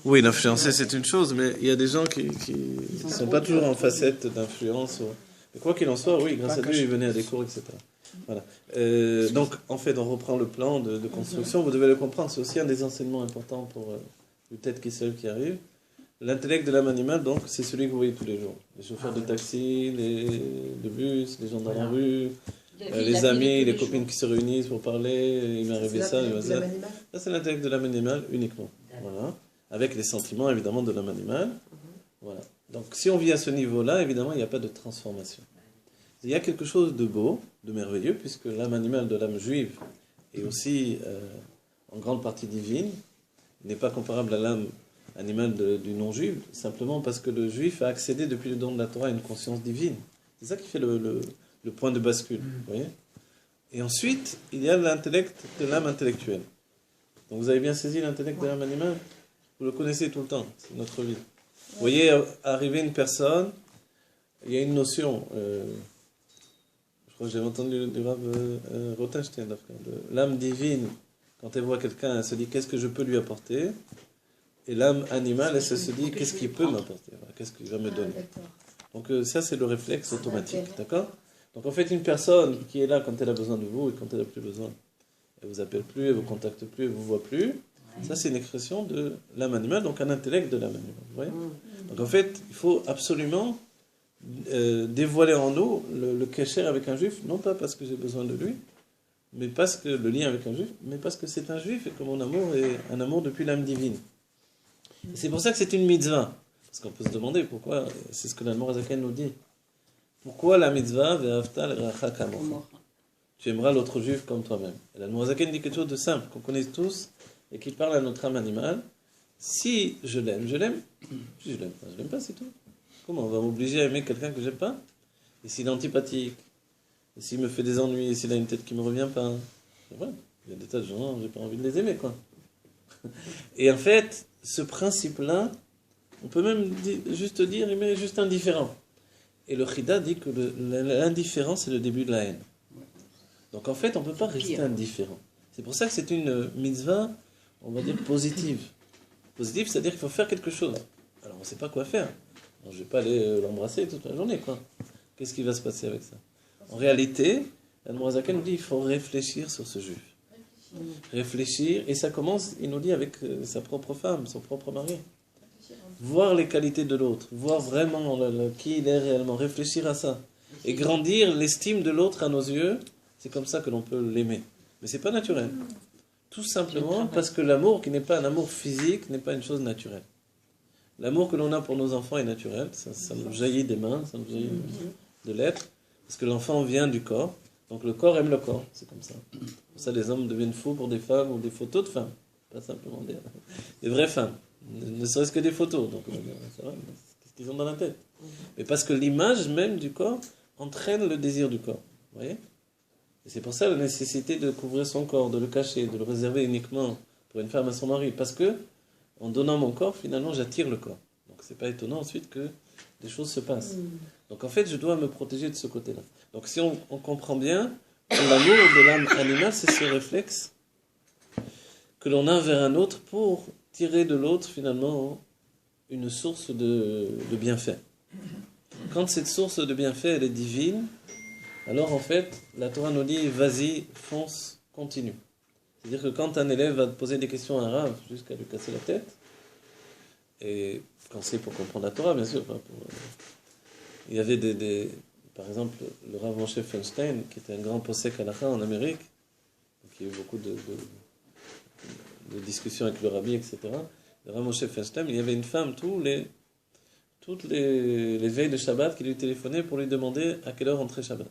Oui, l'influencer, c'est une chose, mais il y a des gens qui ne sont pas toujours en facette d'influence. Mais quoi qu'il en soit, oui, grâce à Dieu, ils venaient à des cours, etc. Voilà. Donc, en fait, on reprend le plan de construction. Vous devez le comprendre, c'est aussi un des enseignements importants pour peut-être qui seul qui arrive. L'intellect de l'âme animale, donc, c'est celui que vous voyez tous les jours. Les chauffeurs de taxi, de bus, les gens dans la rue, les amis, les copines qui se réunissent pour parler. Il m'est arrivé ça. Ça, c'est l'intellect de l'âme animale uniquement. Voilà. Avec les sentiments, évidemment, de l'âme animale. Voilà. Donc, si on vit à ce niveau-là, évidemment, il n'y a pas de transformation. Il y a quelque chose de beau, de merveilleux, puisque l'âme animale de l'âme juive est aussi en grande partie divine. Il n'est pas comparable à l'âme animale du non-juif, simplement parce que le juif a accédé depuis le don de la Torah à une conscience divine. C'est ça qui fait le point de bascule. Vous voyez ? Et ensuite, il y a l'intellect de l'âme intellectuelle. Donc vous avez bien saisi l'intellect de l'âme animale ? Vous le connaissez tout le temps, c'est notre vie. Vous voyez arriver une personne, il y a une notion, je crois que j'ai entendu du Rav Rothenstein, l'âme divine, quand elle voit quelqu'un, elle se dit qu'est-ce que je peux lui apporter, et l'âme animale, elle se dit qu'est-ce qu'il peut m'apporter, qu'est-ce qu'il va me donner. Donc ça c'est le réflexe automatique, d'accord ? Donc en fait une personne qui est là quand elle a besoin de vous et quand elle n'a plus besoin, elle ne vous appelle plus, elle ne vous contacte plus, elle ne vous voit plus. Ça, c'est une expression de l'âme animale, donc un intellect de l'âme animale. Vous voyez ? Donc en fait, il faut absolument dévoiler en nous le kécher avec un juif, non pas parce que j'ai besoin de lui, mais parce que le lien avec un juif, mais parce que c'est un juif et que mon amour est un amour depuis l'âme divine. Et c'est pour ça que c'est une mitzvah. Parce qu'on peut se demander pourquoi, c'est ce que l'Admorazaken nous dit. Pourquoi la mitzvah, ve'afta l'racha kamocha? Tu aimeras l'autre juif comme toi-même. Et l'Admorazaken dit quelque chose de simple, qu'on connaît tous, et qui parle à notre âme animale. Si je l'aime, je l'aime. Si je l'aime pas, c'est tout. Comment on va m'obliger à aimer quelqu'un que j'aime pas? Et s'il est antipathique, et s'il me fait des ennuis, et s'il a une tête qui me revient pas, voilà. Il y a des tas de gens, j'ai pas envie de les aimer, quoi. Et en fait, ce principe-là, on peut même juste dire, il est juste indifférent. Et le Chida dit que l'indifférence, c'est le début de la haine. Donc en fait, on ne peut pas rester indifférent. C'est pour ça que c'est une mitzvah, on va dire, positive. Positive, c'est-à-dire qu'il faut faire quelque chose. Alors on ne sait pas quoi faire. Alors, je ne vais pas aller l'embrasser toute la journée, quoi. Qu'est-ce qui va se passer avec ça? En réalité, l'Admorazaken nous dit qu'il faut réfléchir sur ce juif. Réfléchir, et ça commence, il nous dit, avec sa propre femme, son propre mari. Voir les qualités de l'autre, voir vraiment qui il est réellement, réfléchir à ça. Et grandir l'estime de l'autre à nos yeux, c'est comme ça que l'on peut l'aimer. Mais c'est pas naturel. Tout simplement parce que l'amour, qui n'est pas un amour physique, n'est pas une chose naturelle. L'amour que l'on a pour nos enfants est naturel, ça nous jaillit des mains, ça nous jaillit de l'être, parce que l'enfant vient du corps, donc le corps aime le corps, c'est comme ça. Pour ça les hommes deviennent fous pour des femmes ou des photos de femmes, pas simplement des vraies femmes, ne serait-ce que des photos, donc ça va, qu'est-ce qu'ils ont dans la tête? Mais parce que l'image même du corps entraîne le désir du corps, vous voyez? Et c'est pour ça la nécessité de couvrir son corps, de le cacher, de le réserver uniquement pour une femme à son mari. Parce que, en donnant mon corps, finalement, j'attire le corps. Donc c'est pas étonnant ensuite que des choses se passent. Donc en fait, je dois me protéger de ce côté-là. Donc si on comprend bien, l'amour de l'âme animale, c'est ce réflexe que l'on a vers un autre pour tirer de l'autre, finalement, une source de bienfait. Quand cette source de bienfait, elle est divine, alors en fait, la Torah nous dit, vas-y, fonce, continue. C'est-à-dire que quand un élève va te poser des questions à un Rav, jusqu'à lui casser la tête, et quand c'est pour comprendre la Torah, bien sûr, il y avait par exemple, le Rav Moshe Feinstein, qui était un grand posek halakha en Amérique, qui a eu beaucoup de discussions avec le Rabbi, etc. Le Rav Moshe Feinstein, il y avait une femme, toutes les veilles de Shabbat, qui lui téléphonait pour lui demander à quelle heure rentrait Shabbat.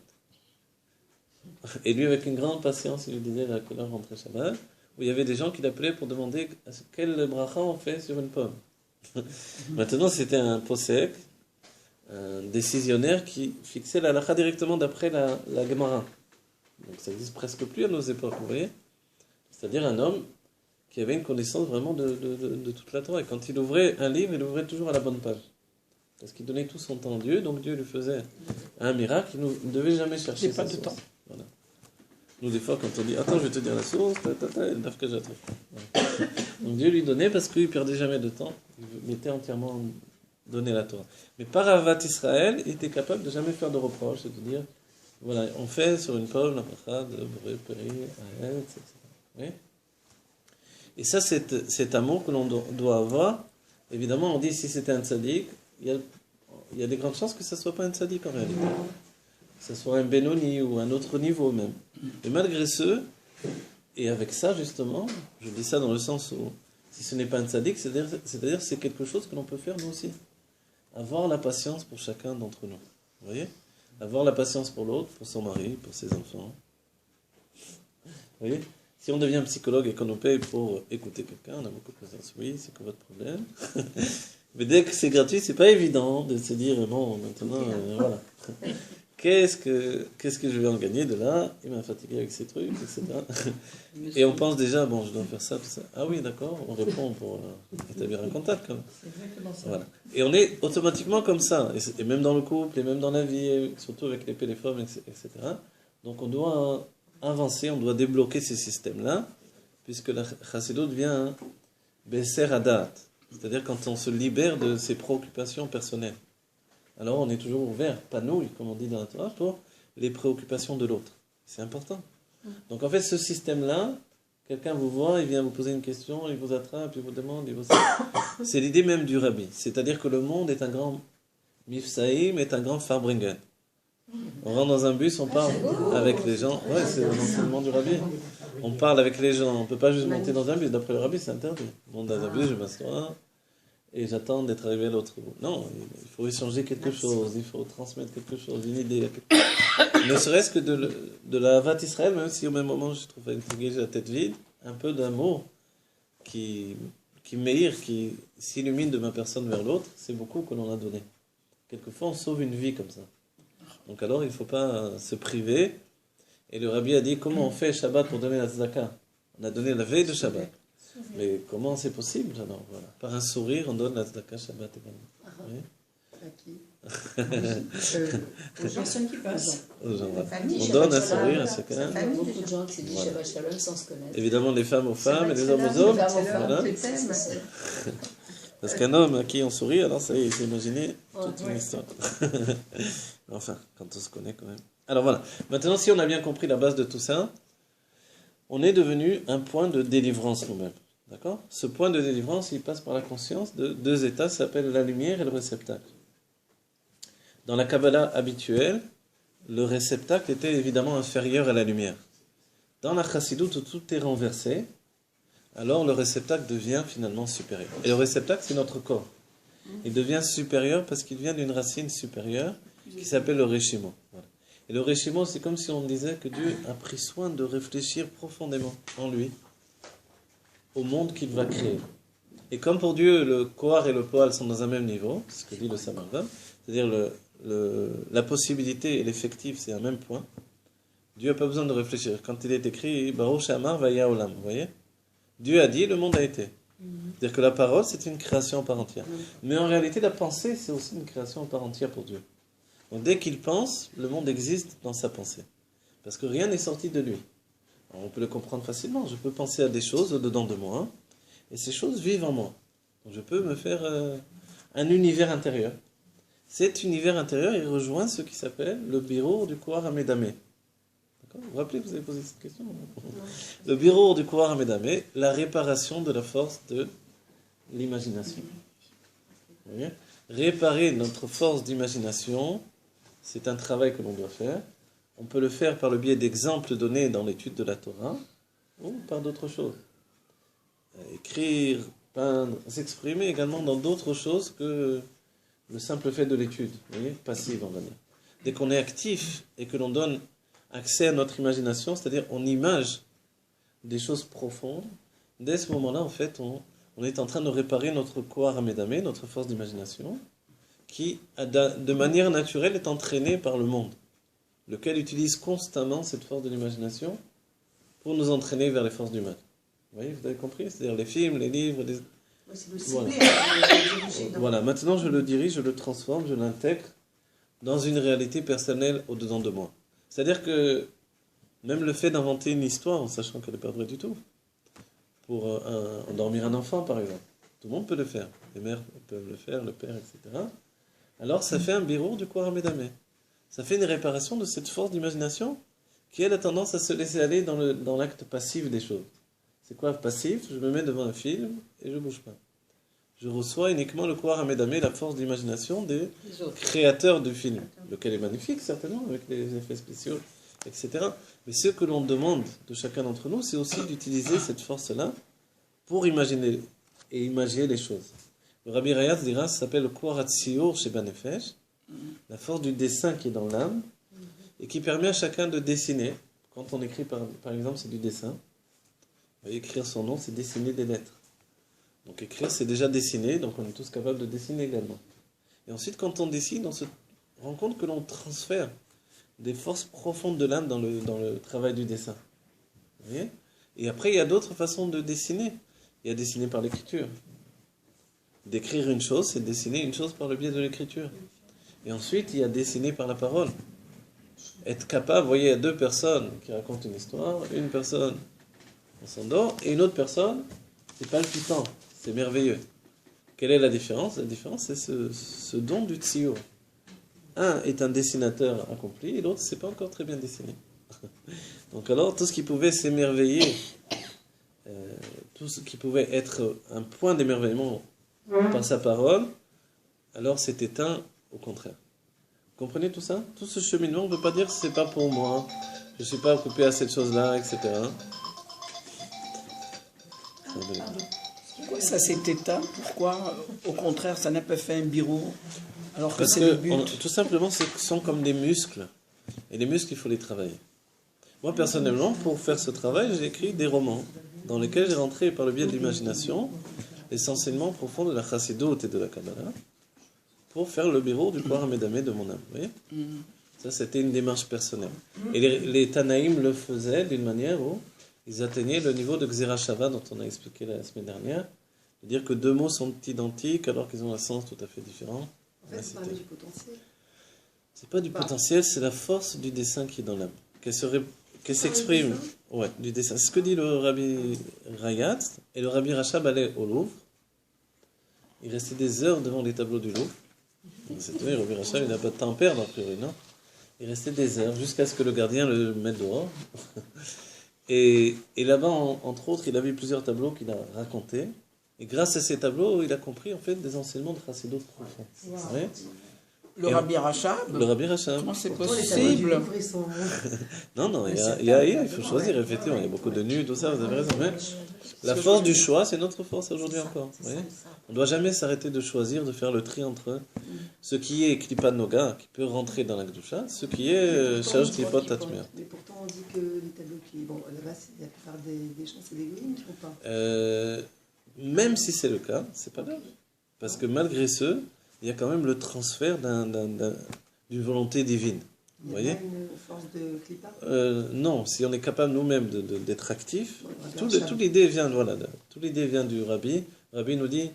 Et lui, avec une grande patience, il lui disait à quelle heure rentrait Shabbat, où il y avait des gens qui l'appelaient pour demander quel bracha on fait sur une pomme. Maintenant, c'était un posek, un décisionnaire qui fixait la halakha directement d'après la Gemara. Donc ça n'existe presque plus à nos époques, vous voyez. C'est-à-dire un homme qui avait une connaissance vraiment de toute la Torah. Et quand il ouvrait un livre, il ouvrait toujours à la bonne page. Parce qu'il donnait tout son temps à Dieu, donc Dieu lui faisait un miracle, il ne devait jamais chercher pas de temps. Voilà. Nous, des fois, quand on dit, attends, je vais te dire la source, et dafka j'attends. Donc Dieu lui donnait parce qu'il ne perdait jamais de temps. Il mettait entièrement donné la Torah. Mais par Avat Israël, il était capable de jamais faire de reproches, de dire, voilà, on fait sur une pomme la bracha de Boré, Péri, Ahet, etc. Oui. Et ça, cet amour que l'on doit avoir, évidemment, on dit si c'était un tzaddik, il y a des grandes chances que ça ne soit pas un tzaddik en réalité. Que ce soit un Benoni ou un autre niveau même. Et malgré ce, et avec ça justement, je dis ça dans le sens où si ce n'est pas un tzaddik, c'est-à-dire c'est quelque chose que l'on peut faire nous aussi. Avoir la patience pour chacun d'entre nous. Vous voyez ? Avoir la patience pour l'autre, pour son mari, pour ses enfants. Vous voyez ? Si on devient psychologue et qu'on nous paye pour écouter quelqu'un, on a beaucoup de patience. Oui, c'est quoi votre problème ? Mais dès que c'est gratuit, c'est pas évident de se dire bon, maintenant, voilà. Qu'est-ce que je vais en gagner de là ? Il m'a fatigué avec ces trucs, etc. Et on pense déjà, bon, je dois faire ça, tout ça. Ah oui, d'accord, on répond pour établir un contact, quand même. C'est exactement ça. Voilà. Et on est automatiquement comme ça, et même dans le couple, et même dans la vie, et surtout avec les téléphones, etc. Donc on doit avancer, on doit débloquer ces systèmes-là, puisque la chassidut devient Besser Adat, c'est-à-dire quand on se libère de ses préoccupations personnelles. Alors on est toujours ouvert, panouille, comme on dit dans la Torah, pour les préoccupations de l'autre. C'est important. Donc en fait, ce système-là, quelqu'un vous voit, il vient vous poser une question, il vous attrape, il vous demande, c'est l'idée même du rabbi. C'est-à-dire que le monde est un grand Mifsaïm, est un grand Farbringen. On rentre dans un bus, on parle avec les gens. Ouais, c'est l'enseignement du rabbi. On parle avec les gens, on ne peut pas juste monter dans un bus. D'après le rabbi, c'est interdit. Je monte dans un bus, je m'assois et j'attends d'être arrivé à l'autre bout. Non, il faut échanger quelque chose, il faut transmettre quelque chose, une idée. Ne serait-ce que de la Havat Israël, même si au même moment je trouve intrigué, j'ai la tête vide, un peu d'amour qui m'éhire, qui s'illumine de ma personne vers l'autre, c'est beaucoup que l'on a donné. Quelquefois, on sauve une vie comme ça. Donc alors, il ne faut pas se priver. Et le rabbi a dit, comment on fait Shabbat pour donner la tzedaka ? On a donné la veille de Shabbat. Mais comment c'est possible alors, voilà. Par un sourire, on donne la tzedaka Shabbat également. Oui. À qui aux personnes qui passent. On donne un sourire à chacun. Il y a beaucoup de gens qui se disent Shabbat Shalom sans se connaître. Évidemment, les femmes aux femmes et les hommes aux hommes. Voilà. Parce qu'un homme à qui on sourit, alors ça y est, il faut imaginer toute une histoire. Enfin, quand on se connaît quand même. Alors voilà, maintenant si on a bien compris la base de tout ça, on est devenu un point de délivrance nous-mêmes. D'accord ? Ce point de délivrance, il passe par la conscience de deux états, ça s'appelle la lumière et le réceptacle. Dans la Kabbalah habituelle, le réceptacle était évidemment inférieur à la lumière. Dans la Chassidut, où tout est renversé, alors le réceptacle devient finalement supérieur. Et le réceptacle, c'est notre corps. Il devient supérieur parce qu'il vient d'une racine supérieure qui s'appelle le Réchimo. Voilà. Et le Réchimo, c'est comme si on disait que Dieu a pris soin de réfléchir profondément en lui au monde qu'il va créer. Et comme pour Dieu, le Kohar et le Poal sont dans un même niveau, c'est ce que dit le Samargam, c'est-à-dire la possibilité et l'effectif, c'est un même point, Dieu n'a pas besoin de réfléchir. Quand il est écrit, Baruch Shamar Vaya Olam, vous voyez ? Dieu a dit, le monde a été. C'est-à-dire que la parole, c'est une création à part entière. Mais en réalité, la pensée, c'est aussi une création à part entière pour Dieu. Donc dès qu'il pense, le monde existe dans sa pensée. Parce que rien n'est sorti de lui. Alors, on peut le comprendre facilement. Je peux penser à des choses au-dedans de moi, et ces choses vivent en moi. Donc je peux me faire un univers intérieur. Cet univers intérieur, il rejoint ce qui s'appelle le bureau du Kohar Hamedameh. Vous vous rappelez que vous avez posé cette question ? Le bureau du Kohar Hamedameh, la réparation de la force de l'imagination. Vous voyez ? Réparer notre force d'imagination, c'est un travail que l'on doit faire. On peut le faire par le biais d'exemples donnés dans l'étude de la Torah, ou par d'autres choses. Écrire, peindre, s'exprimer également dans d'autres choses que le simple fait de l'étude, vous voyez, passive on va dire. Dès qu'on est actif et que l'on donne accès à notre imagination, c'est-à-dire on image des choses profondes, dès ce moment-là, en fait, on est en train de réparer notre Kohar Hamedameh, notre force d'imagination, qui, de manière naturelle, est entraînée par le monde, lequel utilise constamment cette force de l'imagination pour nous entraîner vers les forces du mal. Vous voyez, vous avez compris ? C'est-à-dire les films, les livres, les... Voilà. Voilà, maintenant je le dirige, je le transforme, je l'intègre dans une réalité personnelle au-dedans de moi. C'est-à-dire que Même le fait d'inventer une histoire en sachant qu'elle n'est pas vraie du tout. Pour endormir un enfant, par exemple. Tout le monde peut le faire. Les mères peuvent le faire, le père, etc. Alors, ça fait un birour du Kouar Hamedameh. Ça fait une réparation de cette force d'imagination qui, elle, a tendance à se laisser aller dans l'acte passif des choses. C'est quoi passif? Je me mets devant un film et je ne bouge pas. Je reçois uniquement le Kouar Hamedameh, la force d'imagination des créateurs du film, lequel est magnifique, certainement, avec les effets spéciaux, etc. Mais ce que l'on demande de chacun d'entre nous, c'est aussi d'utiliser cette force-là pour imaginer et imaginer les choses. Le Rabbi Rayatz dira, ça s'appelle le Kouar Hatziyur chez Banefesh, la force du dessin qui est dans l'âme, et qui permet à chacun de dessiner. Quand on écrit, par exemple, c'est du dessin. Vous voyez, écrire son nom, c'est dessiner des lettres. Donc écrire, c'est déjà dessiner, donc on est tous capables de dessiner également. Et ensuite, quand on dessine, on se rend compte que l'on transfère des forces profondes de l'âme dans le travail du dessin. Vous voyez? Et après, il y a d'autres façons de dessiner. Il y a dessiner par l'écriture. D'écrire une chose, c'est dessiner une chose par le biais de l'écriture. Et ensuite, il y a dessiner par la parole. Être capable, vous voyez, il y a deux personnes qui racontent une histoire, une personne, on s'endort, et une autre personne, c'est palpitant, c'est merveilleux. Quelle est la différence? La différence, c'est ce don du tziour. Un est un dessinateur accompli, et l'autre, c'est pas encore très bien dessiné. Donc alors, tout ce qui pouvait s'émerveiller, tout ce qui pouvait être un point d'émerveillement par sa parole, alors c'est éteint au contraire. Vous comprenez tout ça? Tout ce cheminement, on ne peut pas dire que c'est pas pour moi, je ne suis pas occupé à cette chose-là, etc. Pourquoi ça s'est éteint? Pourquoi, au contraire, ça n'a pas fait un bureau alors que Parce c'est que le but? tout simplement, ce sont comme des muscles. Et les muscles, il faut les travailler. Moi, personnellement, pour faire ce travail, j'ai écrit des romans dans lesquels j'ai rentré par le biais de l'imagination les enseignements profonds de la Chassidoute et de la Kabbalah pour faire le bureau du Kouar Hamedameh de mon âme. Vous voyez? Ça, c'était une démarche personnelle. Et les Tanaïm le faisaient d'une manière où ils atteignaient le niveau de Xera Shava dont on a expliqué la semaine dernière. C'est-à-dire que deux mots sont identiques alors qu'ils ont un sens tout à fait différent. En fait, c'est parler du potentiel. C'est pas du potentiel, c'est la force du dessin qui est dans l'âme. Qu'elle s'exprime. Ouais, du dessin. C'est ce que dit le Rabbi Rayatz. Et le Rabbi Rachab allait au Louvre. Il restait des heures devant les tableaux du Louvre. C'est vrai, le Rabbi Rachab, il n'a pas de temps à perdre, a priori, non? Il restait des heures jusqu'à ce que le gardien le mette dehors. Et là-bas, entre autres, il a vu plusieurs tableaux qu'il a racontés. Et grâce à ces tableaux, il a compris en fait des enseignements de Chassidut profonds. Wow. Ouais. Le Rabbi Rachab? Le Rabbi Rachab. Comment c'est Pourtant, les tableaux du possible? livre, ils sont... Non, il faut choisir, effectivement. Il y a beaucoup de nus, tout ça, vous avez raison. Mais la force du choix, c'est notre force aujourd'hui encore. Vous voyez? On ne doit jamais s'arrêter de choisir, de faire le tri entre ce qui est Klipa Noga, qui peut rentrer dans la Gdusha, ce qui est Shalosh Klipot Tatmir. Mais pourtant, on dit que les tableaux qui... Bon, là-bas, la plupart des gens, c'est des goïms, tu vois pas. Même si c'est le cas, c'est pas grave. Parce que malgré ce, il y a quand même le transfert d'une volonté divine. Vous voyez? Il y a pas une force de clipa? Non, si on est capable nous-mêmes d'être actifs, toute l'idée vient, toute l'idée vient du Rabbi. Le Rabbi nous dit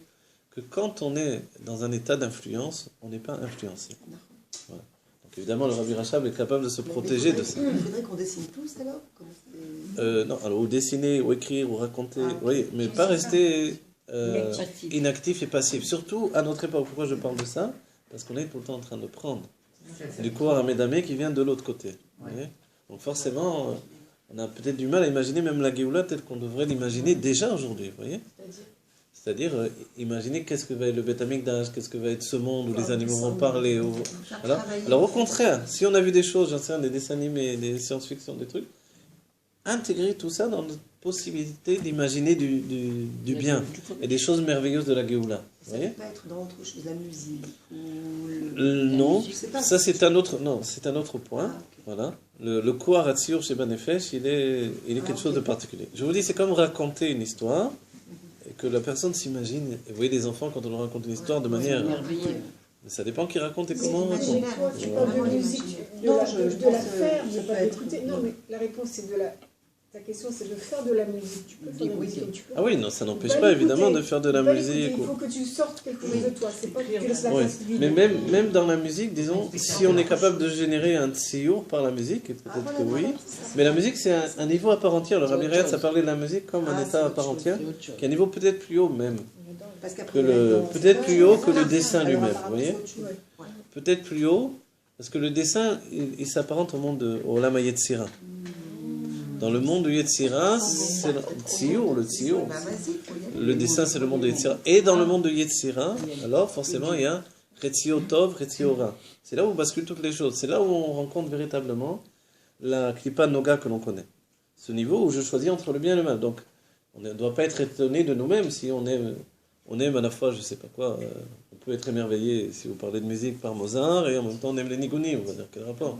que quand on est dans un état d'influence, on n'est pas influencé. Voilà. Donc évidemment, le Rabbi Rachab est capable de se protéger de ça. Il faudrait qu'on dessine tous alors? Non, alors ou dessiner, ou écrire, ou raconter, vous voyez, mais pas rester inactif et passif. Surtout à notre époque. Pourquoi je parle de ça? Parce qu'on est tout le temps en train de prendre du Kouar Hamedameh qui vient de l'autre côté. Vous voyez? Donc forcément, on a peut-être du mal à imaginer même la Géoula telle qu'on devrait l'imaginer déjà aujourd'hui. Vous voyez? C'est-à-dire, imaginer qu'est-ce que va être le Beth Amikdash, qu'est-ce que va être ce monde où les animaux vont parler. Voilà. Alors au contraire, si on a vu des choses, j'en sais rien, des dessins animés, des science-fiction, des trucs, intégrer tout ça dans notre possibilité d'imaginer du bien et des choses merveilleuses de la Géoula. Ça ne peut pas être dans autre chose, la musique ou non, pas, ça c'est un autre point. Ah, okay. Voilà. Le Kouar Hatziyur chez Banefesh, il est quelque chose de particulier. Je vous dis, c'est comme raconter une histoire et que la personne s'imagine. Et vous voyez des enfants quand on leur raconte une histoire de manière... Mais ça dépend qui raconte et comment on raconte. Tu parles de musique, de la faire, de pas d'écouter. Non, mais la réponse c'est de la Ta question, c'est de faire de la musique. Tu peux faire de la musique comme tu peux. Ah oui, non, ça n'empêche Pas pas l'écouter. évidemment de faire de la Pas musique. l'écouter. Il faut que tu sortes quelque chose de toi. C'est pas que ça Oui. fasse vide. Mais même dans la musique, disons, si on est capable de générer un tsiour par la musique, et peut-être que oui, mais la musique c'est un niveau à part entière. Le Rabbi Rayatz a parlé de la musique comme un état à part entière, qui est un niveau peut-être plus haut même, peut-être plus haut que le dessin lui-même, vous voyez. Peut-être plus haut, parce que le dessin, il s'apparente au monde de Olam HaYetzira. Dans le monde de Yetzira, c'est le tziour. Le dessin, c'est le monde de Yetzira. Et dans le monde de Yetzira, alors forcément, il y a Retzio Tov, Retzio Ra. C'est là où on bascule toutes les choses. C'est là où on rencontre véritablement la Klippa Noga que l'on connaît. Ce niveau où je choisis entre le bien et le mal. Donc, on ne doit pas être étonné de nous-mêmes si on aime à la fois, je ne sais pas quoi, on peut être émerveillé, si vous parlez de musique, par Mozart, et en même temps on aime les nigunim. On va dire quel rapport.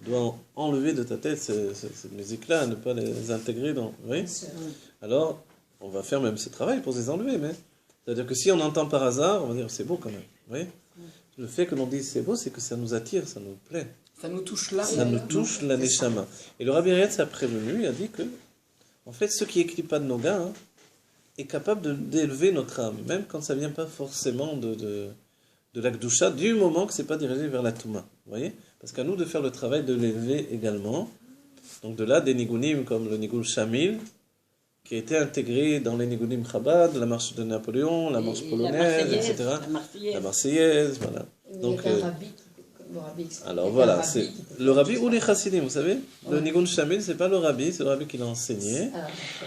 Tu dois enlever de ta tête cette musique-là, ne pas les intégrer dans... Oui. Alors, on va faire même ce travail pour les enlever. Mais... C'est-à-dire que si on entend par hasard, on va dire c'est beau quand même. Oui. Le fait que l'on dise c'est beau, c'est que ça nous attire, ça nous plaît. Ça nous touche là. Ça nous touche la neshama. Et le Rabbi Rayatz a prévenu, il a dit que, en fait, ce qui est Klippa de Noga est capable d'élever notre âme, même quand ça ne vient pas forcément de la Gdusha, du moment que ce n'est pas dirigé vers la Touma. Vous voyez ? Parce qu'à nous de faire le travail de l'élever également. Donc de là, des nigunim comme le nigun Shamil, qui a été intégré dans les nigunim Chabad, la marche de Napoléon, la marche polonaise, etc. La Marseillaise, voilà. Donc, il y a un rabbi, le rabbi alors voilà, c'est le rabbi ou les chassidim, vous savez. Le nigun Shamil, c'est pas le rabbi, c'est le rabbi qui l'a enseigné.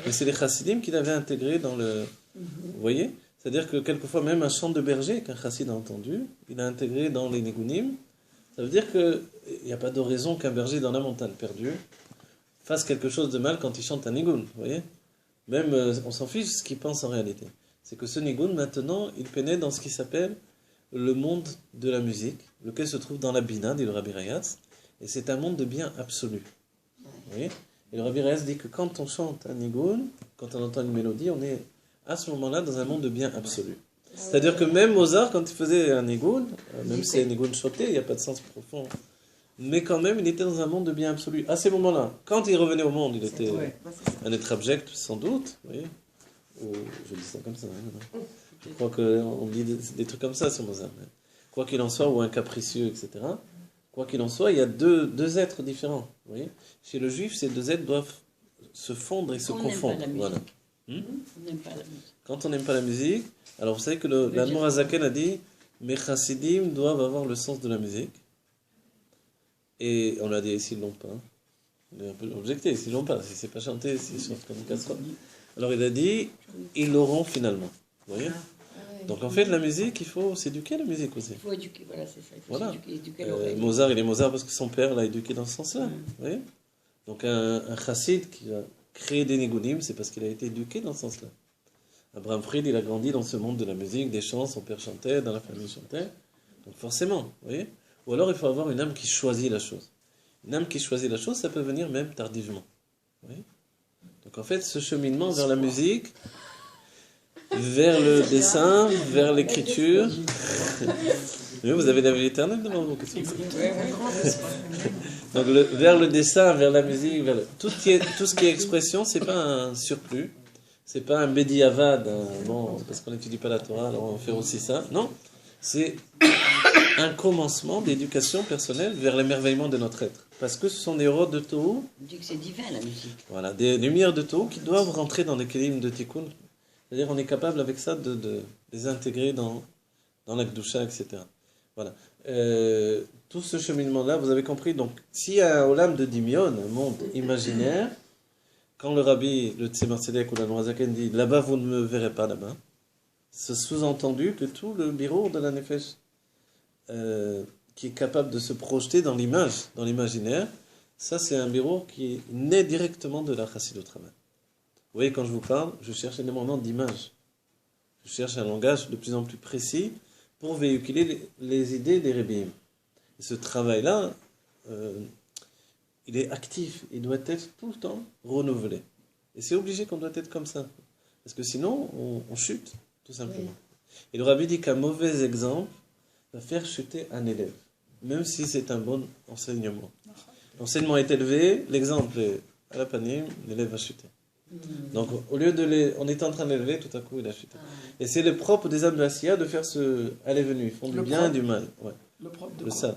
Mais c'est les chassidim qui l'avaient intégré dans le... Vous voyez ? C'est-à-dire que quelquefois, même un chant de berger qu'un chassid a entendu, il a intégré dans les nigunim. Ça veut dire qu'il n'y a pas de raison qu'un berger dans la montagne perdue fasse quelque chose de mal quand il chante un nigun, vous voyez ? Même, on s'en fiche de ce qu'il pense en réalité. C'est que ce nigun, maintenant, il pénètre dans ce qui s'appelle le monde de la musique, lequel se trouve dans la Bina, dit le Rabbi Rayatz, et c'est un monde de bien absolu. Vous voyez ? Et le Rabbi Rayatz dit que quand on chante un nigun, quand on entend une mélodie, on est à ce moment-là dans un monde de bien absolu. C'est-à-dire que même Mozart, quand il faisait un nigun, même si c'est un nigun choté, il n'y a pas de sens profond, mais quand même, il était dans un monde de bien absolu. À ces moments-là, quand il revenait au monde, il était un être abject, sans doute, vous voyez, ou je dis ça comme ça, hein, je crois qu'on dit des trucs comme ça sur Mozart. Mais quoi qu'il en soit, ou un capricieux, etc. Quoi qu'il en soit, il y a deux êtres différents. Vous voyez. Chez le juif, ces deux êtres doivent se fondre et se confondre. Voilà. On n'aime pas la musique. Quand on n'aime pas la musique, alors vous savez que l'Admor Hazaken a dit mes chassidim doivent avoir le sens de la musique. Et on l'a dit, s'ils l'ont pas. On est un peu objecté, s'ils l'ont pas, si c'est pas chanté, s'ils chantent comme une casserole. Alors il a dit, ils l'auront finalement. Vous voyez ? Donc en fait, la musique, il faut s'éduquer à la musique aussi. Il faut éduquer, voilà, c'est ça. Il faut Voilà. éduquer l'oreille. Mozart, il est Mozart parce que son père l'a éduqué dans ce sens-là. Vous voyez ? Donc un chassid qui a créé des nigunim, c'est parce qu'il a été éduqué dans ce sens-là. Abraham Fried, il a grandi dans ce monde de la musique, des chants, son père chantait, dans la famille chantait. Donc forcément, vous voyez ? Ou alors il faut avoir une âme qui choisit la chose. Une âme qui choisit la chose, ça peut venir même tardivement. Vous voyez ? Donc en fait, ce cheminement vers la musique, vers le dessin, vers l'écriture. Vous avez la vie éternelle devant vous. Donc vers le dessin, vers la musique, tout ce qui est expression, c'est pas un surplus, c'est pas un bédiavad, bon, parce qu'on n'étudie pas la Torah, alors on va faire aussi ça. Non, c'est un commencement d'éducation personnelle vers l'émerveillement de notre être. Parce que ce sont des rods de Tohu. On dit que c'est divin la musique. Voilà, des lumières de Tohu qui doivent rentrer dans l'équilibre de Tikkun. C'est-à-dire on est capable avec ça de les intégrer dans la Kedusha, etc. Voilà. Tout ce cheminement-là, vous avez compris. Donc, s'il y a un olam de Dimion, un monde imaginaire, quand le rabbi, le Tzemar Tzedek ou la Nourazaken dit « là-bas, vous ne me verrez pas là-bas », c'est sous-entendu que tout le bureau de la Nefesh, qui est capable de se projeter dans l'image, dans l'imaginaire, ça c'est un bureau qui naît directement de la Chassidut Rabbah. Vous voyez, quand je vous parle, je cherche énormément d'images. Je cherche un langage de plus en plus précis pour véhiculer les idées des Rebbeim. Et ce travail-là, il est actif, il doit être tout le temps renouvelé. Et c'est obligé qu'on doit être comme ça. Parce que sinon, on chute, tout simplement. Et le rabbi dit qu'un mauvais exemple va faire chuter un élève, même si c'est un bon enseignement. L'enseignement est élevé, l'exemple est à la panim, l'élève va chuter. Donc, au lieu on est en train de l'élever, tout à coup, il a chuté. Et c'est le propre des âmes de la Sia de faire ce aller-venu. Ils font du bien et du mal. Ouais. Le propre de Le quoi? sad.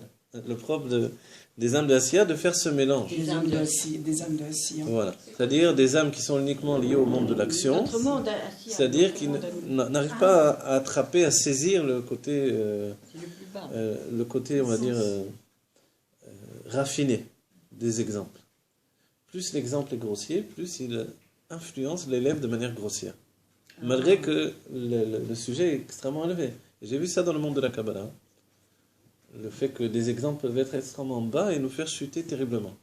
Le propre des âmes de la Sia de faire ce mélange. Des âmes de la Sia. Voilà. C'est-à-dire des âmes qui sont uniquement liées au monde de l'action. Notre monde assis. C'est-à-dire qu'ils n'arrivent pas à attraper, à saisir le côté, C'est le plus bas. le côté, on va dire, raffiné des exemples. Plus l'exemple est grossier, plus il influence l'élève de manière grossière. Malgré que le sujet est extrêmement élevé. Et j'ai vu ça dans le monde de la Kabbalah. Le fait que des exemples peuvent être extrêmement bas et nous faire chuter terriblement.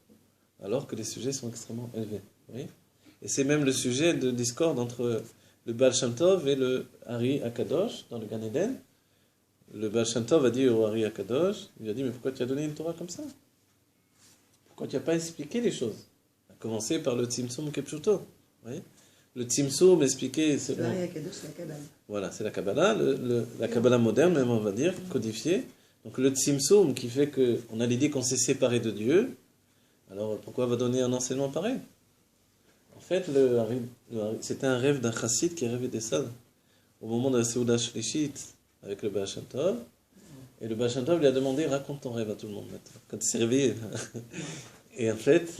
Alors que les sujets sont extrêmement élevés. Oui. Et c'est même le sujet de discorde entre le Baal Shem Tov et le Hari Akadosh dans le Gan Eden. Le Baal Shem Tov a dit au Hari Akadosh, il a dit, mais pourquoi tu as donné une Torah comme ça? Pourquoi tu n'as pas expliqué les choses? À commencer par le Tzimtzum Kepshuto. Oui. Le Tzimtzum expliqué... Le Hari Akadosh, c'est la Kabbalah. Voilà, c'est la Kabbalah, la Kabbalah moderne même, on va dire, codifiée. Donc le Tzimtzum qui fait qu'on a l'idée qu'on s'est séparé de Dieu. Alors pourquoi on va donner un enseignement pareil? En fait, c'était un rêve d'un chassid qui rêvait des ça au moment de la Seuda Shlishit avec le Baal Shem Tov. Et le Baal Shem Tov lui a demandé, raconte ton rêve à tout le monde maintenant, quand il s'est réveillé. Et en fait,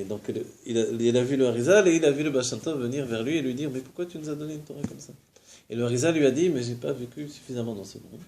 donc il a vu le Harizal et il a vu le Baal Shem Tov venir vers lui et lui dire, mais pourquoi tu nous as donné une Torah comme ça? Et le Harizal lui a dit, mais j'ai pas vécu suffisamment dans ce monde.